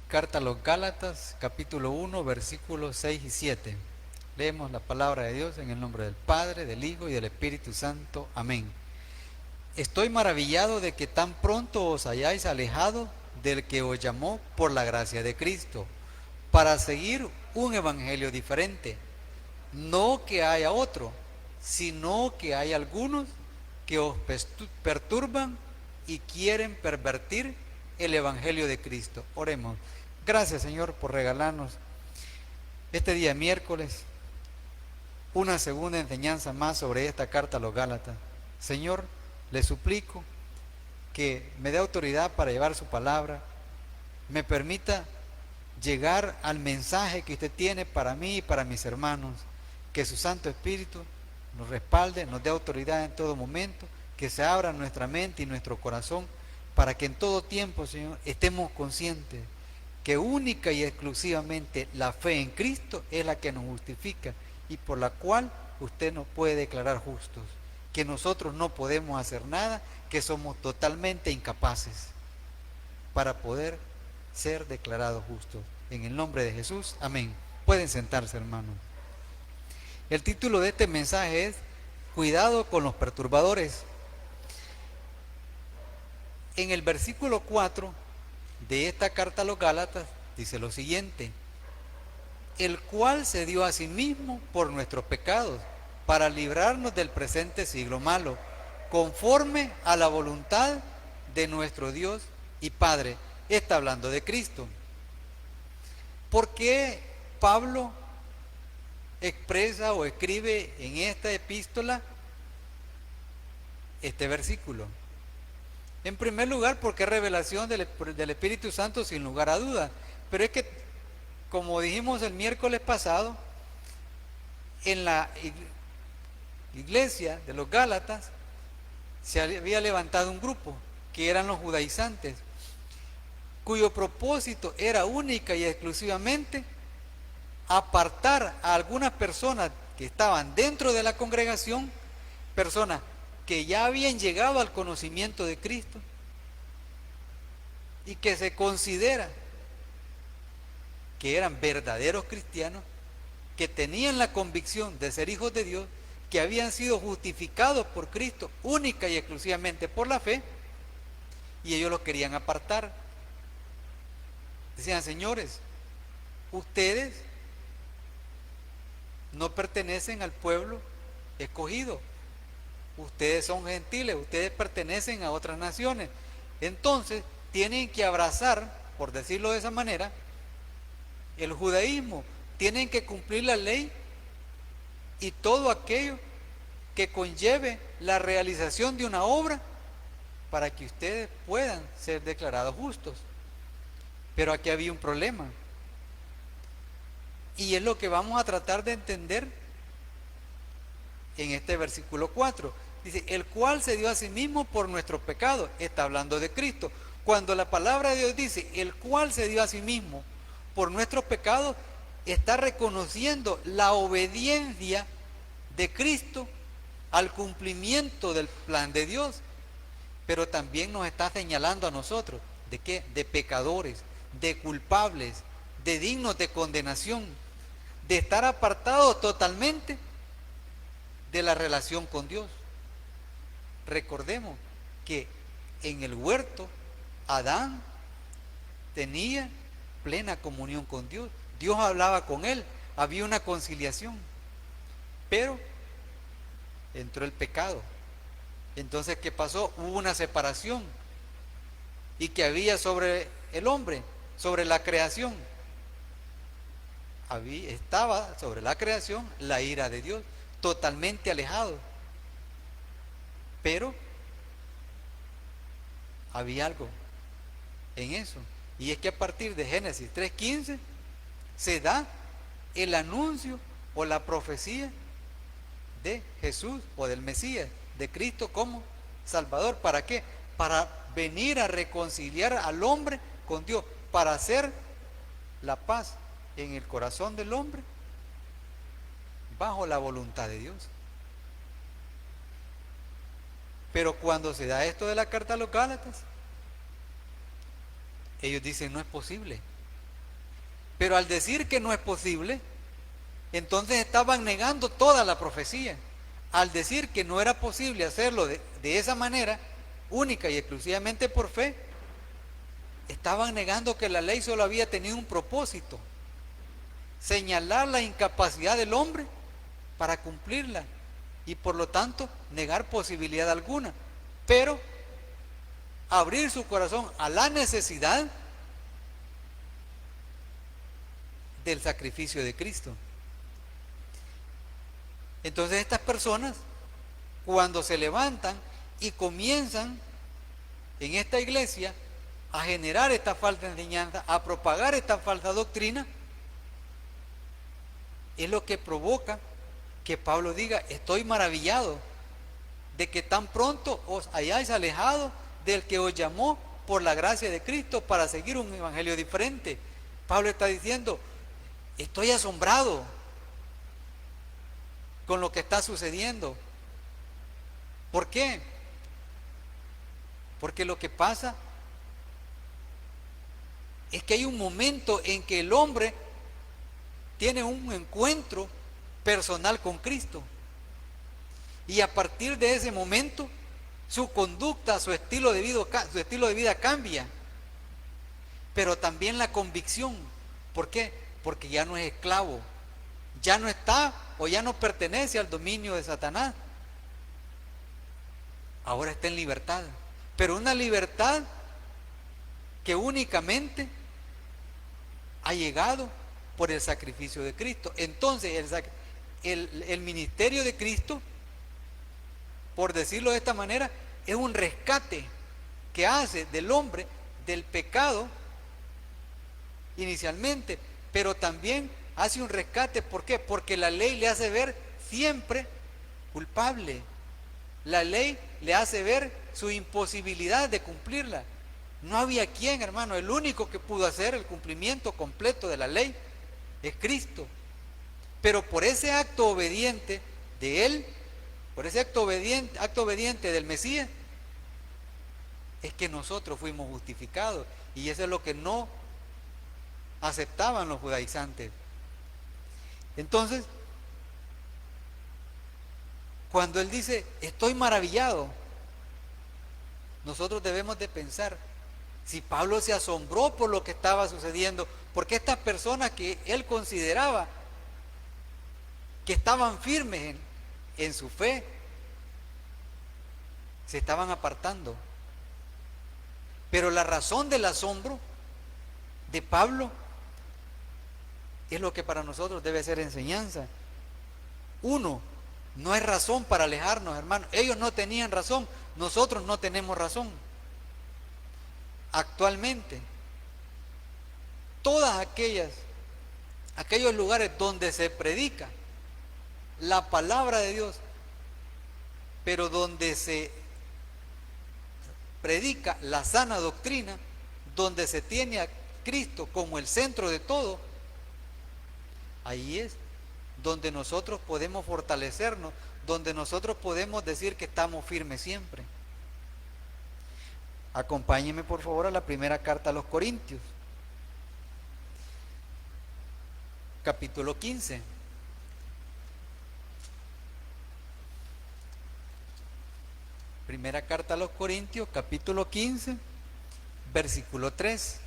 Carta a los Gálatas, capítulo 1, versículos 6 y 7. Leemos la palabra de Dios en el nombre del Padre, del Hijo y del Espíritu Santo. Amén. Estoy maravillado de que tan pronto os hayáis alejado del que os llamó por la gracia de Cristo, para seguir un evangelio diferente. No que haya otro, sino que hay algunos que os perturban y quieren pervertir el evangelio de Cristo. Oremos. Gracias, Señor, por regalarnos este día miércoles una segunda enseñanza más sobre esta carta a los Gálatas. Señor, le suplico que me dé autoridad para llevar su palabra, me permita llegar al mensaje que usted tiene para mí y para mis hermanos, que su Santo Espíritu nos respalde, nos dé autoridad en todo momento, que se abra nuestra mente y nuestro corazón para que en todo tiempo, Señor, estemos conscientes que única y exclusivamente la fe en Cristo es la que nos justifica y por la cual usted nos puede declarar justos, que nosotros no podemos hacer nada, que somos totalmente incapaces para poder ser declarados justos. En el nombre de Jesús, amén. Pueden sentarse, hermanos. El título de este mensaje es Cuidado con los perturbadores. En el versículo 4 de esta carta a los Gálatas dice lo siguiente: el cual se dio a sí mismo por nuestros pecados, para librarnos del presente siglo malo, conforme a la voluntad de nuestro Dios y Padre. Está hablando de Cristo. ¿Por qué Pablo expresa o escribe en esta epístola este versículo? En primer lugar, porque es revelación del Espíritu Santo sin lugar a duda. Pero es que, como dijimos el miércoles pasado, en la iglesia de los Gálatas se había levantado un grupo que eran los judaizantes, cuyo propósito era única y exclusivamente apartar a algunas personas que estaban dentro de la congregación, personas que ya habían llegado al conocimiento de Cristo y que se considera que eran verdaderos cristianos, que tenían la convicción de ser hijos de Dios, que habían sido justificados por Cristo única y exclusivamente por la fe, y ellos los querían apartar. Decían: señores, ustedes no pertenecen al pueblo escogido, ustedes son gentiles, ustedes pertenecen a otras naciones, entonces tienen que abrazar, por decirlo de esa manera, el judaísmo, tienen que cumplir la ley y todo aquello que conlleve la realización de una obra para que ustedes puedan ser declarados justos. Pero aquí había un problema, y es lo que vamos a tratar de entender en este versículo 4. Dice: el cual se dio a sí mismo por nuestros pecados. Está hablando de Cristo. Cuando la palabra de Dios dice el cual se dio a sí mismo por nuestros pecados, está reconociendo la obediencia de Cristo al cumplimiento del plan de Dios, pero también nos está señalando a nosotros de qué, de pecadores, de culpables, de dignos de condenación, de estar apartados totalmente de la relación con Dios. Recordemos que en el huerto Adán tenía plena comunión con Dios, Dios hablaba con él, había una conciliación, pero entró el pecado. Entonces, ¿qué pasó? Hubo una separación, y que había sobre el hombre, sobre la creación, estaba sobre la creación la ira de Dios, totalmente alejado. Pero había algo en eso, y es que a partir de Génesis 3:15 se da el anuncio o la profecía de Jesús o del Mesías, de Cristo como Salvador. ¿Para qué? Para venir a reconciliar al hombre con Dios, para hacer la paz en el corazón del hombre bajo la voluntad de Dios. Pero cuando se da esto de la carta a los Gálatas, ellos dicen: no es posible, Pero al decir que no es posible, entonces estaban negando toda la profecía. Al decir que no era posible hacerlo de esa manera, única y exclusivamente por fe, estaban negando que la ley solo había tenido un propósito: señalar la incapacidad del hombre para cumplirla, y por lo tanto negar posibilidad alguna, pero abrir su corazón a la necesidad del sacrificio de Cristo. Entonces estas personas, cuando se levantan y comienzan en esta iglesia a generar esta falsa enseñanza, a propagar esta falsa doctrina, es lo que provoca que Pablo diga: estoy maravillado de que tan pronto os hayáis alejado del que os llamó por la gracia de Cristo para seguir un evangelio diferente. Pablo está diciendo: estoy asombrado con lo que está sucediendo. ¿Por qué? Porque lo que pasa es que hay un momento en que el hombre tiene un encuentro personal con Cristo, y a partir de ese momento su conducta, su estilo de vida cambia, pero también la convicción. ¿Por qué? Porque ya no es esclavo, ya no está o ya no pertenece al dominio de Satanás, ahora está en libertad, pero una libertad que únicamente ha llegado por el sacrificio de Cristo. Entonces el ministerio de Cristo, por decirlo de esta manera, es un rescate que hace del hombre del pecado inicialmente, pero también hace un rescate. ¿Por qué? Porque la ley le hace ver siempre culpable. La ley le hace ver su imposibilidad de cumplirla. No había quien, hermano. El único que pudo hacer el cumplimiento completo de la ley es Cristo. Pero por ese acto obediente de Él, por ese acto obediente del Mesías, es que nosotros fuimos justificados. Y eso es lo que no aceptaban los judaizantes. Entonces, cuando Él dice: estoy maravillado, nosotros debemos de pensar, si Pablo se asombró por lo que estaba sucediendo, porque estas personas que él consideraba que estaban firmes en su fe, se estaban apartando. Pero la razón del asombro de Pablo es lo que para nosotros debe ser enseñanza. Uno, no hay razón para alejarnos, hermano. Ellos no tenían razón, nosotros no tenemos razón. Actualmente, todas aquellos lugares donde se predica la palabra de Dios, pero donde se predica la sana doctrina, donde se tiene a Cristo como el centro de todo, ahí es donde nosotros podemos fortalecernos, donde nosotros podemos decir que estamos firmes siempre. Acompáñenme por favor a la primera carta a los Corintios, capítulo 15. Primera carta a los Corintios, capítulo 15, versículo 3.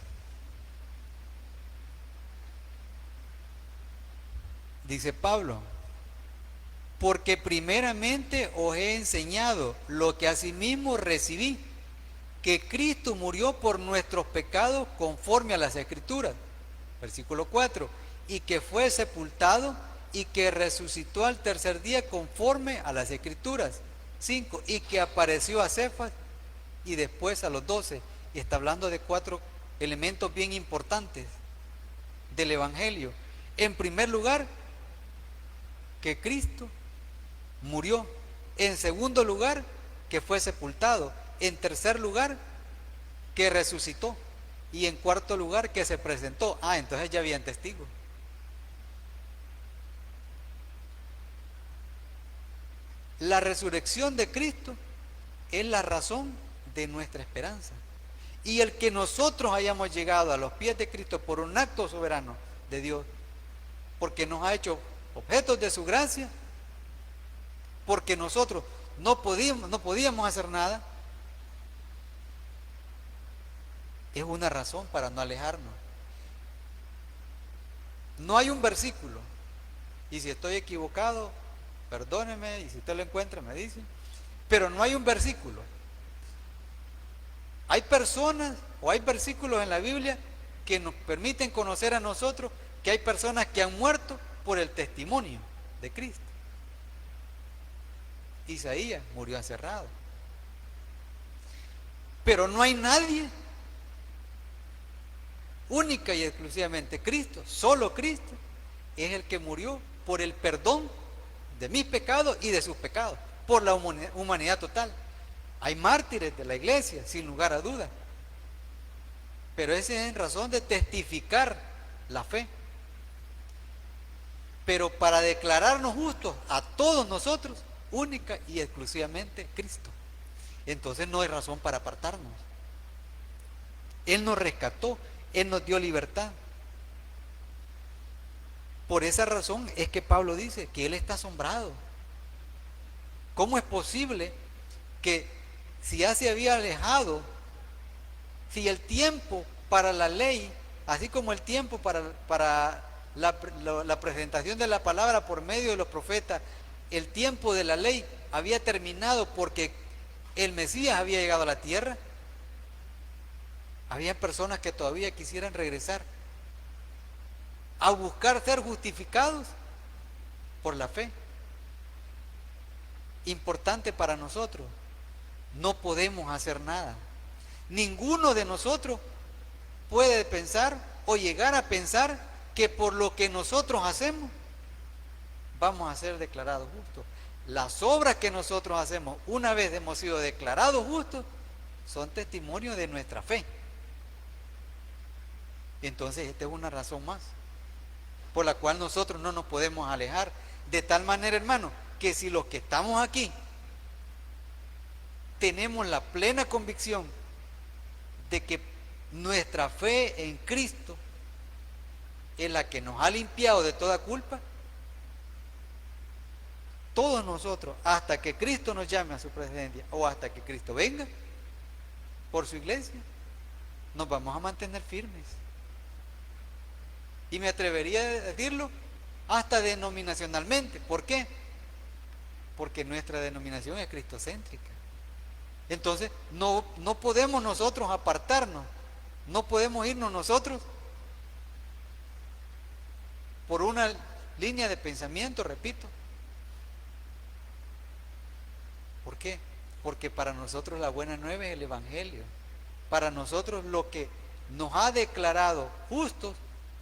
Dice Pablo: porque primeramente os he enseñado lo que asimismo recibí, que Cristo murió por nuestros pecados conforme a las Escrituras. Versículo 4. Y que fue sepultado y que resucitó al tercer día conforme a las Escrituras. 5. Y que apareció a Cefas y después a los 12. Y está hablando de 4 elementos bien importantes del Evangelio. En primer lugar, que Cristo murió. En segundo lugar, que fue sepultado. En tercer lugar, que resucitó. Y en cuarto lugar, que se presentó. Entonces ya habían testigos. La resurrección de Cristo es la razón de nuestra esperanza. Y el que nosotros hayamos llegado a los pies de Cristo por un acto soberano de Dios, porque nos ha hecho objetos de su gracia, porque nosotros no podíamos hacer nada, es una razón para no alejarnos. No hay un versículo, y si estoy equivocado, perdóneme, y si usted lo encuentra me dice, pero no hay un versículo. Hay personas o hay versículos en la Biblia que nos permiten conocer a nosotros que hay personas que han muerto por el testimonio de Cristo. Isaías murió aserrado. Pero no hay nadie, única y exclusivamente Cristo, solo Cristo, es el que murió por el perdón de mis pecados y de sus pecados, por la humanidad total. Hay mártires de la iglesia, sin lugar a dudas, pero ese es en razón de testificar la fe. Pero para declararnos justos a todos nosotros, única y exclusivamente Cristo. Entonces no hay razón para apartarnos. Él nos rescató, Él nos dio libertad. Por esa razón es que Pablo dice que él está asombrado. ¿Cómo es posible que si ya se había alejado, si el tiempo para la ley, así como el tiempo para la presentación de la palabra por medio de los profetas, el tiempo de la ley había terminado porque el Mesías había llegado a la tierra? Había personas que todavía quisieran regresar a buscar ser justificados por la fe. Importante para nosotros, no podemos hacer nada. Ninguno de nosotros puede pensar o llegar a pensar que por lo que nosotros hacemos vamos a ser declarados justos. Las obras que nosotros hacemos una vez hemos sido declarados justos son testimonio de nuestra fe. Entonces esta es una razón más por la cual nosotros no nos podemos alejar. De tal manera, hermano, que si los que estamos aquí tenemos la plena convicción de que nuestra fe en Cristo es la que nos ha limpiado de toda culpa, todos nosotros, hasta que Cristo nos llame a su presencia o hasta que Cristo venga por su iglesia, nos vamos a mantener firmes. Y me atrevería a decirlo hasta denominacionalmente. ¿Por qué? Porque nuestra denominación es cristocéntrica. Entonces no podemos nosotros apartarnos, no podemos irnos nosotros por una línea de pensamiento, repito. ¿Por qué? Porque para nosotros la buena nueva es el Evangelio. Para nosotros lo que nos ha declarado justos,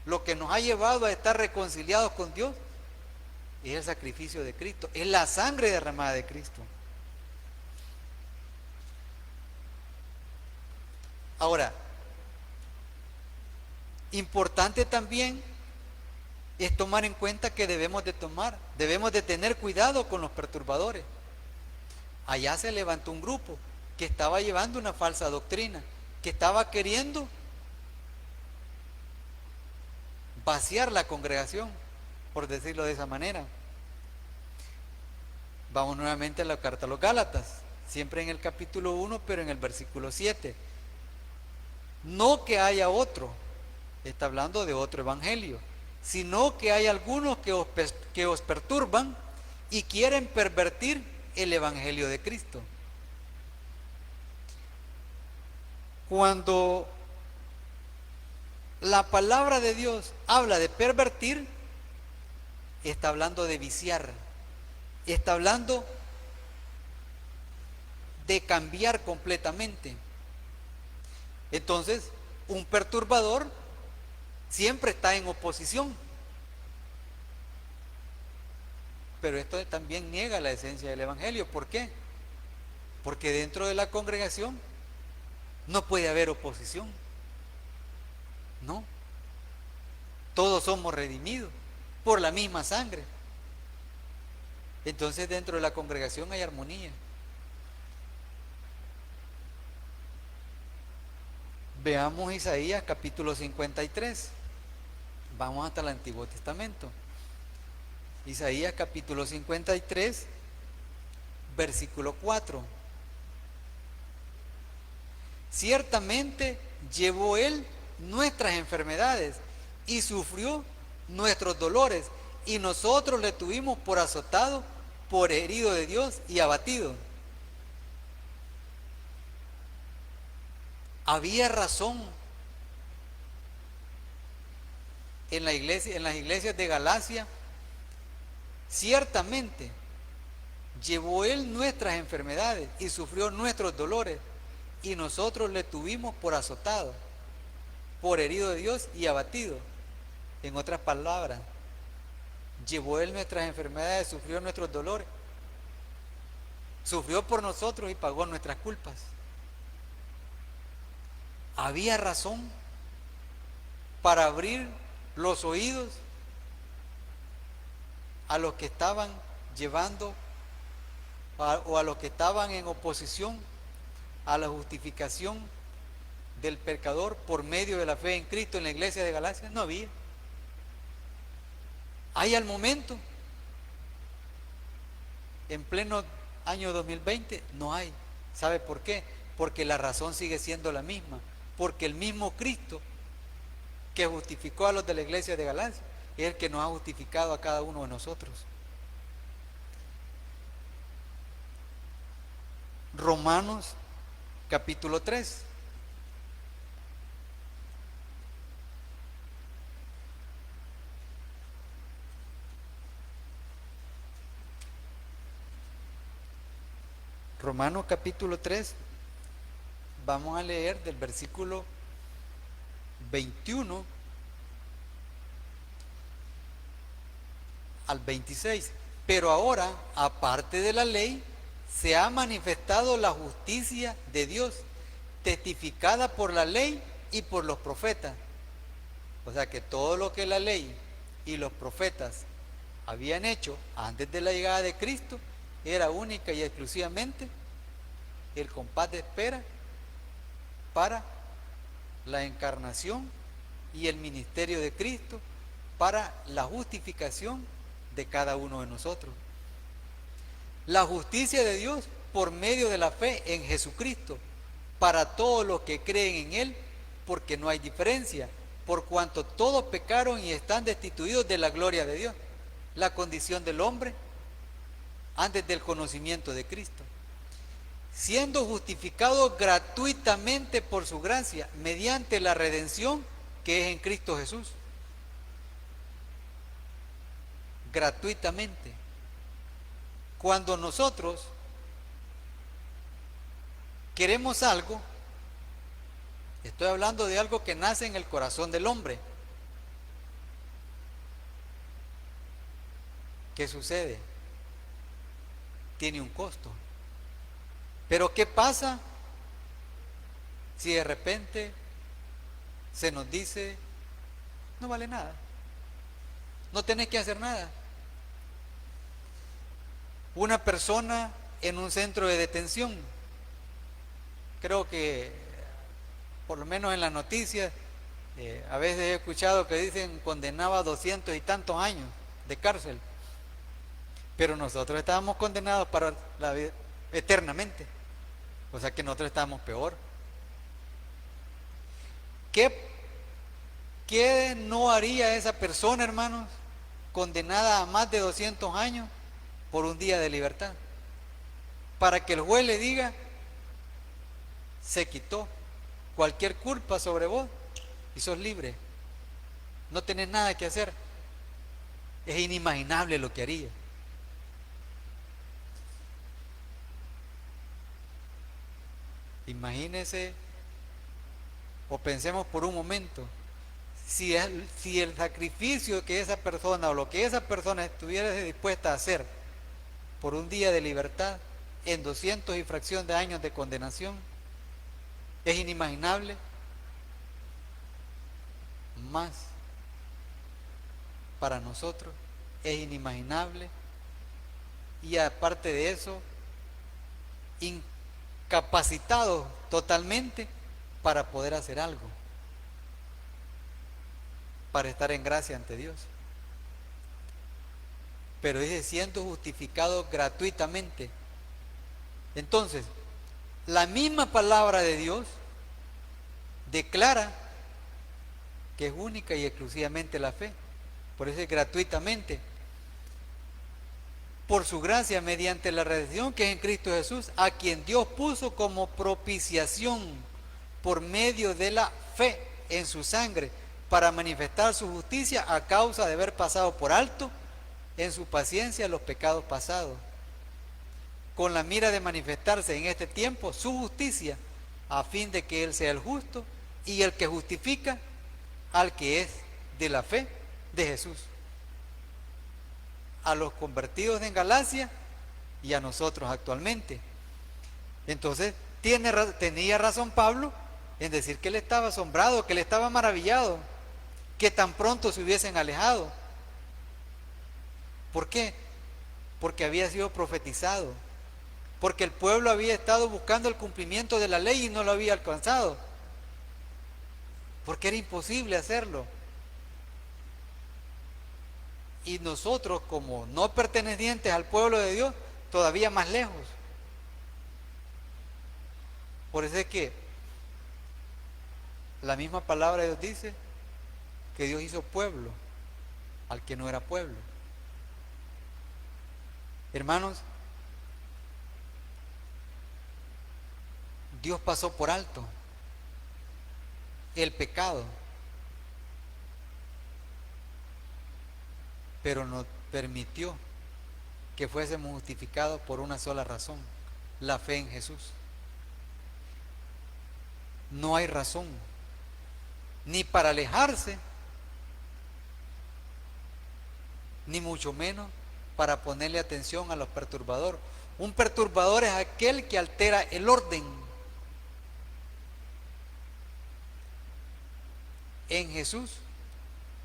lo que nos ha llevado a estar reconciliados con Dios, es el sacrificio de Cristo, es la sangre derramada de Cristo. Ahora, importante también es tomar en cuenta que debemos de tener cuidado con los perturbadores. Allá se levantó un grupo que estaba llevando una falsa doctrina, que estaba queriendo vaciar la congregación, por decirlo de esa manera. Vamos nuevamente a la carta a los Gálatas, siempre en el capítulo 1, pero en el versículo 7. No que haya otro, está hablando de otro evangelio, sino que hay algunos que os perturban y quieren pervertir el evangelio de Cristo. Cuando la palabra de Dios habla de pervertir, está hablando de viciar, está hablando de cambiar completamente. Entonces, un perturbador siempre está en oposición, pero esto también niega la esencia del evangelio. ¿Por qué? Porque dentro de la congregación no puede haber oposición. No, todos somos redimidos por la misma sangre. Entonces dentro de la congregación hay armonía. Veamos Isaías capítulo 53, Vamos hasta el Antiguo Testamento. Isaías capítulo 53, versículo 4. Ciertamente llevó Él nuestras enfermedades y sufrió nuestros dolores, y nosotros le tuvimos por azotado, por herido de Dios y abatido. Había razón en la iglesia, en las iglesias de Galacia. Ciertamente llevó Él nuestras enfermedades y sufrió nuestros dolores, y nosotros le tuvimos por azotado, por herido de Dios y abatido. En otras palabras, llevó Él nuestras enfermedades, sufrió nuestros dolores, sufrió por nosotros y pagó nuestras culpas. Había razón para abrir los oídos a los que estaban llevando o a los que estaban en oposición a la justificación del pecador por medio de la fe en Cristo en la iglesia de Galacia. No había. Hay al momento, en pleno año 2020, no hay. ¿Sabe por qué? Porque la razón sigue siendo la misma. Porque el mismo Cristo que justificó a los de la iglesia de Galacia es el que nos ha justificado a cada uno de nosotros. Romanos capítulo 3. Romanos capítulo 3, vamos a leer del versículo 21 al 26. Pero ahora, aparte de la ley, se ha manifestado la justicia de Dios, testificada por la ley y por los profetas. O sea que todo lo que la ley y los profetas habían hecho antes de la llegada de Cristo era única y exclusivamente el compás de espera para la encarnación y el ministerio de Cristo, para la justificación de cada uno de nosotros. La justicia de Dios por medio de la fe en Jesucristo, para todos los que creen en Él, porque no hay diferencia, por cuanto todos pecaron y están destituidos de la gloria de Dios. La condición del hombre antes del conocimiento de Cristo, siendo justificados gratuitamente por su gracia, mediante la redención que es en Cristo Jesús. Gratuitamente. Cuando nosotros queremos algo, estoy hablando de algo que nace en el corazón del hombre. ¿Qué sucede? Tiene un costo. Pero ¿qué pasa si de repente se nos dice, no vale nada, no tenés que hacer nada? Una persona en un centro de detención, creo que por lo menos en las noticias, a veces he escuchado que dicen condenaba a 200 y tantos años de cárcel, pero nosotros estábamos condenados para la vida eternamente, o sea que nosotros estábamos peor. ¿Qué no haría esa persona, hermanos, condenada a más de 200 años por un día de libertad? Para que el juez le diga, se quitó cualquier culpa sobre vos y sos libre, no tenés nada que hacer. Es inimaginable lo que haría. Imagínense, o pensemos por un momento, si el sacrificio que esa persona o lo que esa persona estuviera dispuesta a hacer por un día de libertad en 200 y fracción de años de condenación, es inimaginable. Más para nosotros es inimaginable, y aparte de eso, incapacitados totalmente para poder hacer algo. para estar en gracia ante Dios. Pero dice siendo justificado gratuitamente. Entonces, la misma palabra de Dios declara que es única y exclusivamente la fe. Por eso es gratuitamente. Por su gracia, mediante la redención que es en Cristo Jesús, a quien Dios puso como propiciación por medio de la fe en su sangre, para manifestar su justicia a causa de haber pasado por alto en su paciencia los pecados pasados, con la mira de manifestarse en este tiempo su justicia, a fin de que Él sea el justo y el que justifica al que es de la fe de Jesús, a los convertidos en Galacia y a nosotros actualmente. Entonces, tenía razón Pablo en decir que él estaba asombrado, que él estaba maravillado, que tan pronto se hubiesen alejado. ¿Por qué? Porque había sido profetizado, porque el pueblo había estado buscando el cumplimiento de la ley y no lo había alcanzado, porque era imposible hacerlo. Y nosotros, como no pertenecientes al pueblo de Dios, todavía más lejos. Por eso es que la misma palabra de Dios dice que Dios hizo pueblo al que no era pueblo. Hermanos, Dios pasó por alto el pecado, pero nos permitió que fuésemos justificados por una sola razón: la fe en Jesús. No hay razón ni para alejarse, ni mucho menos para ponerle atención a los perturbadores. Un perturbador es aquel que altera el orden. En Jesús,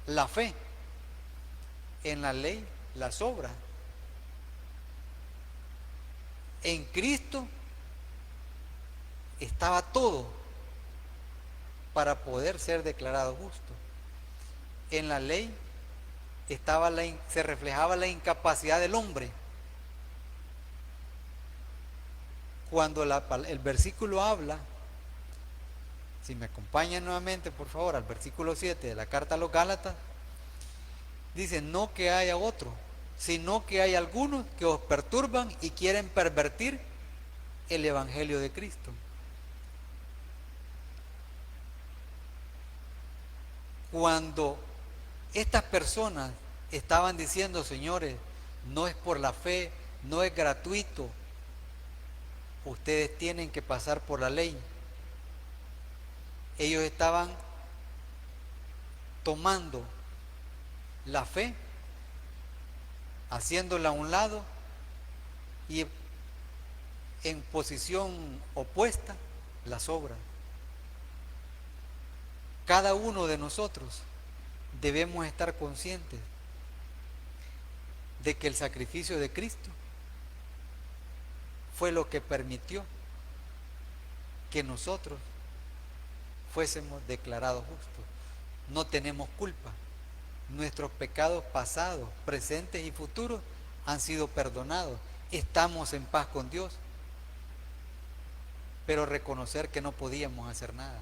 la fe; en la ley, las obras. En Cristo estaba todo para poder ser declarado justo. En la ley se reflejaba la incapacidad del hombre. Cuando el versículo habla, si me acompañan nuevamente por favor al versículo 7 de la carta a los Gálatas, dice: no que haya otro, sino que hay algunos que os perturban y quieren pervertir el evangelio de Cristo. Cuando estas personas estaban diciendo: señores, no es por la fe, no es gratuito, ustedes tienen que pasar por la ley, ellos estaban tomando la fe, haciéndola a un lado, y en posición opuesta las obras. Cada uno de nosotros debemos estar conscientes de que el sacrificio de Cristo fue lo que permitió que nosotros fuésemos declarados justos. No tenemos culpa. Nuestros pecados pasados, presentes y futuros han sido perdonados. Estamos en paz con Dios. Pero reconocer que no podíamos hacer nada.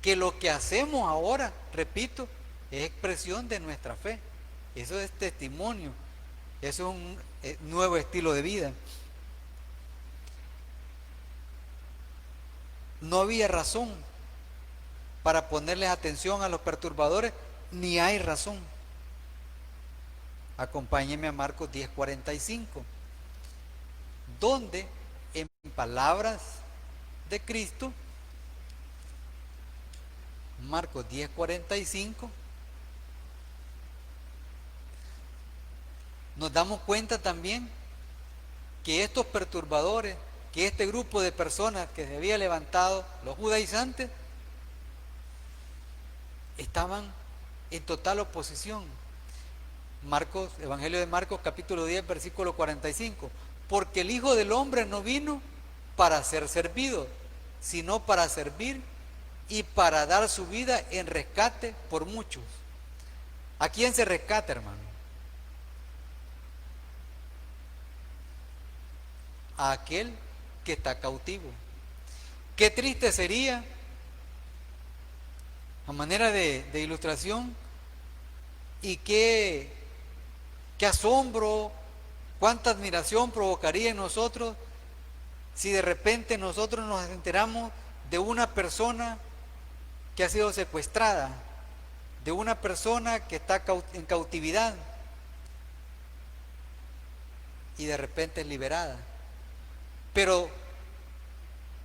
Que lo que hacemos ahora, repito, es expresión de nuestra fe. Eso es testimonio. Eso es un nuevo estilo de vida. No había razón para ponerles atención a los perturbadores, ni hay razón. Acompáñenme a Marcos 10:45, donde en palabras de Cristo, Marcos 10:45, nos damos cuenta también que estos perturbadores, que este grupo de personas que se había levantado, los judaizantes, estaban en total oposición. Evangelio de Marcos capítulo 10 versículo 45, porque el Hijo del Hombre no vino para ser servido, sino para servir y para dar su vida en rescate por muchos. ¿A quién se rescata, hermano? A aquel que está cautivo. Qué triste sería, a manera de ilustración, y qué asombro, cuánta admiración provocaría en nosotros si de repente nosotros nos enteramos de una persona que ha sido secuestrada, de una persona que está en cautividad y de repente es liberada. Pero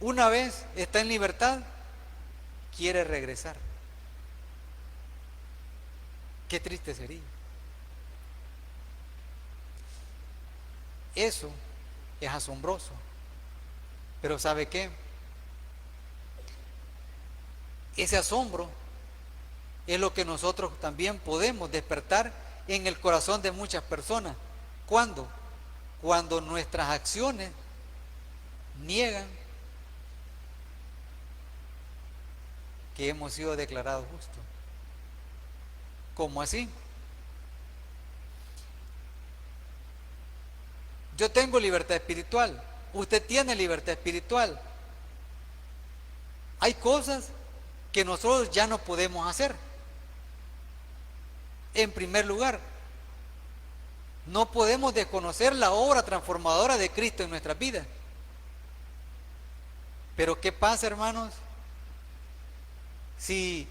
una vez está en libertad, quiere regresar. Qué triste sería. Eso es asombroso. Pero ¿sabe qué? Ese asombro es lo que nosotros también podemos despertar en el corazón de muchas personas. ¿Cuándo? Cuando nuestras acciones niegan que hemos sido declarados justos. ¿Cómo así? Yo tengo libertad espiritual, usted tiene libertad espiritual. Hay cosas que nosotros ya no podemos hacer. En primer lugar, no podemos desconocer la obra transformadora de Cristo en nuestras vidas. Pero ¿qué pasa, hermanos? Si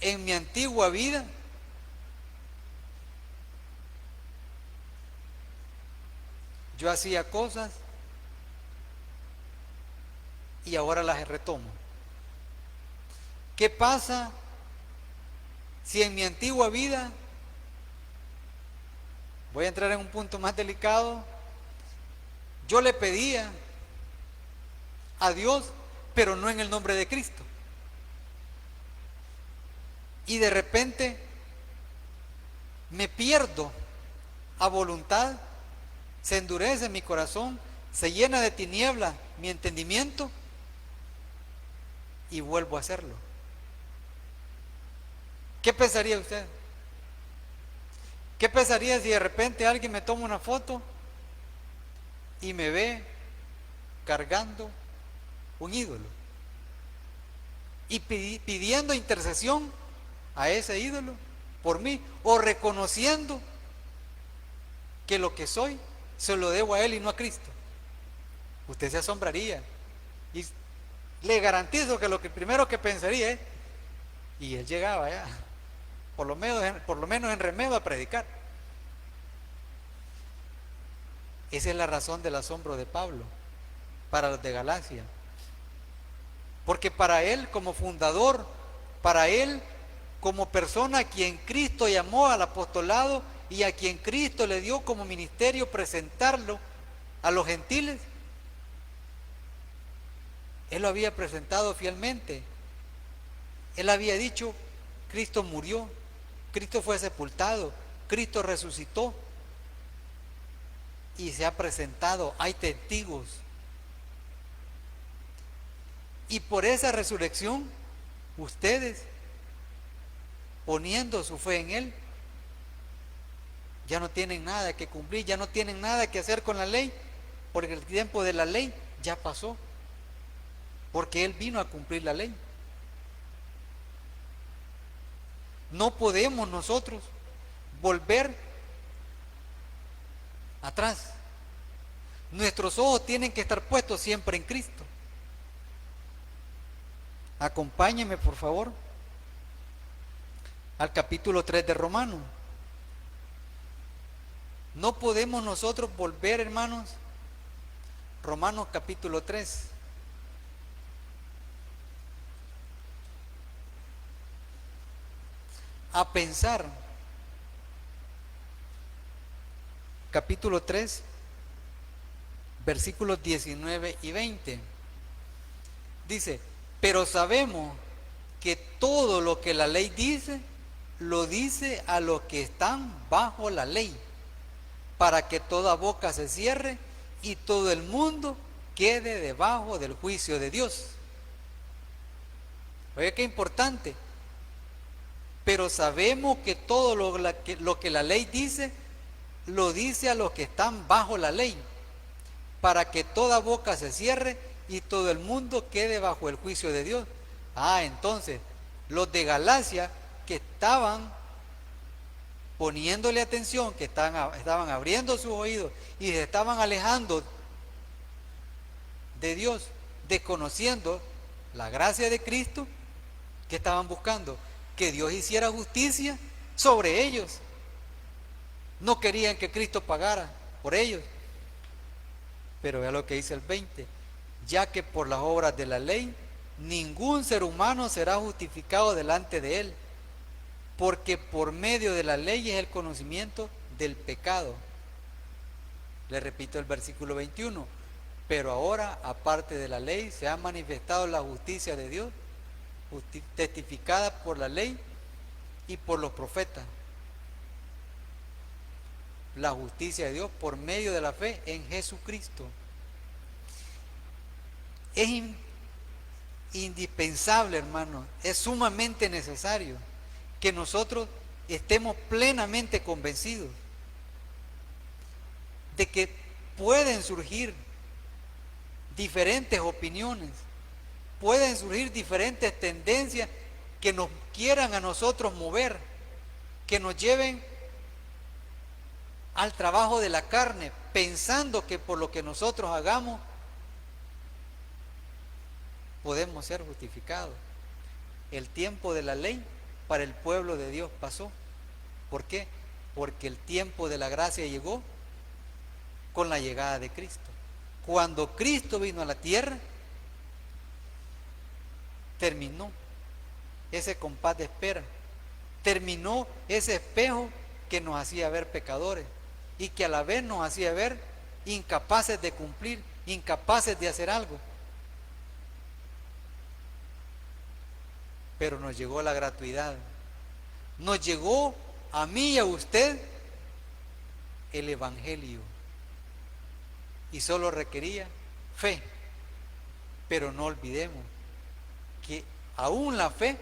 en mi antigua vida yo hacía cosas y ahora las retomo. ¿Qué pasa si en mi antigua vida, voy a entrar en un punto más delicado, yo le pedía a Dios, pero no en el nombre de Cristo? Y de repente me pierdo a voluntad, se endurece mi corazón, se llena de tinieblas mi entendimiento y vuelvo a hacerlo. ¿Qué pensaría usted? ¿Qué pensaría si de repente alguien me toma una foto y me ve cargando un ídolo y pidiendo intercesión a ese ídolo por mí, o reconociendo que lo que soy se lo debo a él y no a Cristo? Usted se asombraría y le garantizo que lo primero que pensaría es: y él llegaba ya, por lo menos en remedio, a predicar. Esa es la razón del asombro de Pablo para los de Galacia, porque para él como fundador, para él como persona a quien Cristo llamó al apostolado y a quien Cristo le dio como ministerio presentarlo a los gentiles, él lo había presentado fielmente. Él había dicho: Cristo murió, Cristo fue sepultado, Cristo resucitó y se ha presentado, hay testigos. Y por esa resurrección, ustedes, poniendo su fe en Él, ya no tienen nada que cumplir, ya no tienen nada que hacer con la ley, porque el tiempo de la ley ya pasó, porque Él vino a cumplir la ley. No podemos nosotros volver atrás. Nuestros ojos tienen que estar puestos siempre en Cristo. Acompáñenme, por favor, al capítulo 3 de Romanos. No podemos nosotros volver, hermanos, Romanos capítulo 3. A pensar, capítulo 3, versículos 19 y 20. Dice: pero sabemos que todo lo que la ley dice, lo dice a los que están bajo la ley, para que toda boca se cierre y todo el mundo quede debajo del juicio de Dios. Oye, qué importante. Pero sabemos que todo lo que la ley dice, lo dice a los que están bajo la ley, para que toda boca se cierre y todo el mundo quede bajo el juicio de Dios. Entonces, los de Galacia que estaban poniéndole atención, que estaban abriendo sus oídos y se estaban alejando de Dios, desconociendo la gracia de Cristo, que estaban buscando que Dios hiciera justicia sobre ellos. No querían que Cristo pagara por ellos. Pero vea lo que dice el 20: ya que por las obras de la ley ningún ser humano será justificado delante de él, porque por medio de la ley es el conocimiento del pecado. Le repito el versículo 21: pero ahora, aparte de la ley, se ha manifestado la justicia de Dios, testificada por la ley y por los profetas. La justicia de Dios por medio de la fe en Jesucristo. Es indispensable, hermano, es sumamente necesario que nosotros estemos plenamente convencidos de que pueden surgir diferentes opiniones, pueden surgir diferentes tendencias que nos quieran a nosotros mover, que nos lleven al trabajo de la carne, pensando que por lo que nosotros hagamos podemos ser justificados. El tiempo de la ley para el pueblo de Dios pasó. ¿Por qué? Porque el tiempo de la gracia llegó con la llegada de Cristo. Cuando Cristo vino a la tierra, terminó ese compás de espera, terminó ese espejo que nos hacía ver pecadores y que a la vez nos hacía ver incapaces de cumplir, incapaces de hacer algo. Pero nos llegó la gratuidad, nos llegó a mí y a usted el Evangelio, y solo requería fe. Pero no olvidemos que aún la fe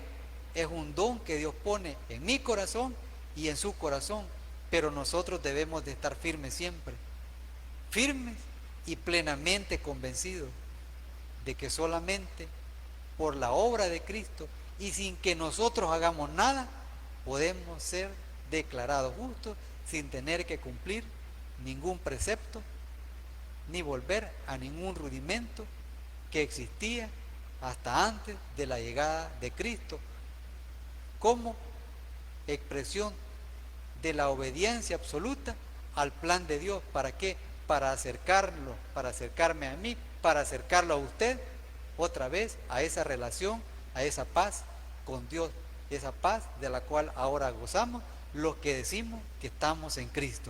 es un don que Dios pone en mi corazón y en su corazón, pero nosotros debemos de estar firmes siempre, firmes y plenamente convencidos de que solamente por la obra de Cristo y sin que nosotros hagamos nada, podemos ser declarados justos sin tener que cumplir ningún precepto ni volver a ningún rudimento que existía hasta antes de la llegada de Cristo, como expresión de la obediencia absoluta al plan de Dios. ¿Para qué? Para acercarme a mí, para acercarlo a usted otra vez a esa relación, a esa paz con Dios, esa paz de la cual ahora gozamos los que decimos que estamos en Cristo.